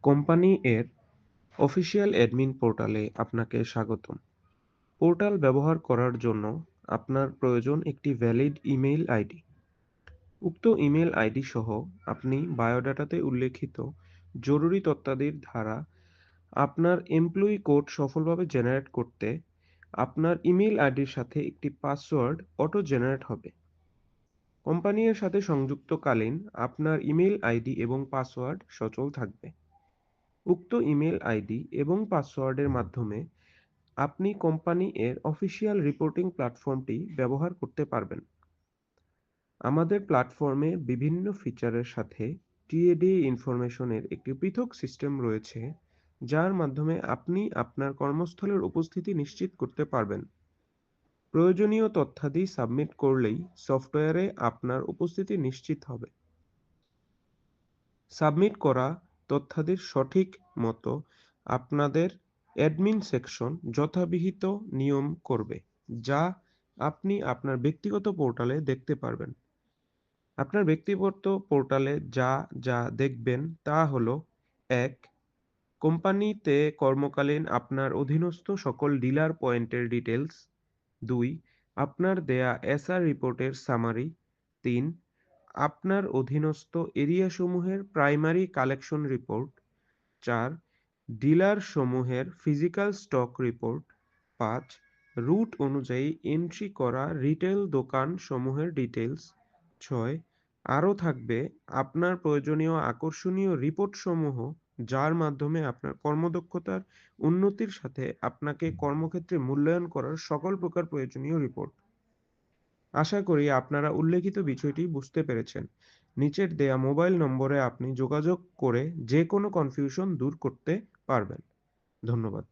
Company এর official admin পোর্টালে আপনাকে স্বাগতম। পোর্টাল ব্যবহার করার জন্য আপনার প্রয়োজন একটি ভ্যালিড ইমেইল আইডি। উক্ত ইমেইল আইডি সহ আপনি বায়োডাটাতে উল্লেখিত জরুরি তথ্যাদির দ্বারা আপনার এমপ্লয়ি কোড সফলভাবে জেনারেট করতে আপনার ইমেইল আইডির সাথে একটি পাসওয়ার্ড অটো জেনারেট হবে। কোম্পানি এর সাথে সংযুক্তকালীন আপনার ইমেইল আইডি এবং পাসওয়ার্ড সচল থাকবে। উক্ত ইমেইল আইডি এবং পাসওয়ার্ডের মাধ্যমে আপনি কোম্পানি এর অফিসিয়াল রিপোর্টিং প্ল্যাটফর্মটি ব্যবহার করতে পারবেন। আমাদের প্ল্যাটফর্মে বিভিন্ন ফিচারের সাথে টিএডি ইনফরমেশনের একটি পৃথক সিস্টেম রয়েছে, যার মাধ্যমে আপনি আপনার কর্মস্থলের উপস্থিতি নিশ্চিত করতে পারবেন। প্রয়োজনীয় তথ্যাদি সাবমিট করলেই সফটওয়্যারে আপনার উপস্থিতি নিশ্চিত হবে। সাবমিট করা তথ্যাদির সঠিক মতো আপনাদের অ্যাডমিন সেকশন যথাবিহিত নিয়ম করবে, যা আপনি আপনার ব্যক্তিগত পোর্টালে দেখতে পারবেন। আপনার ব্যক্তিগত পোর্টালে যা দেখবেন তা হলো: ১. কোম্পানিতে কর্মকালীন আপনার অধীনস্থ সকল ডিলার পয়েন্টের ডিটেইলস। ২. আপনার দেয়া এসআর রিপোর্টের সামারি। ৩. আপনার অধীনস্থ এরিয়াসমূহের প্রাইমারি কালেকশন রিপোর্ট। ৪. ডিলারসমূহের ফিজিক্যাল স্টক রিপোর্ট। ৫. রুট অনুযায়ী এন্ট্রি করা রিটেইল দোকানসমূহের ডিটেইলস। ৬. আরও থাকবে আপনার প্রয়োজনীয় আকর্ষণীয় রিপোর্টসমূহ, যার মাধ্যমে আপনার কর্মদক্ষতার উন্নতির সাথে আপনাকে কর্মক্ষেত্রে মূল্যায়ন করার সকল প্রকার প্রয়োজনীয় রিপোর্ট। আশা করি আপনারা উল্লেখিত বিষয়টি বুঝতে পেরেছেন। নিচের দেয়া মোবাইল নম্বরে আপনি যোগাযোগ করে যে কোনো কনফিউশন দূর করতে পারবেন। ধন্যবাদ।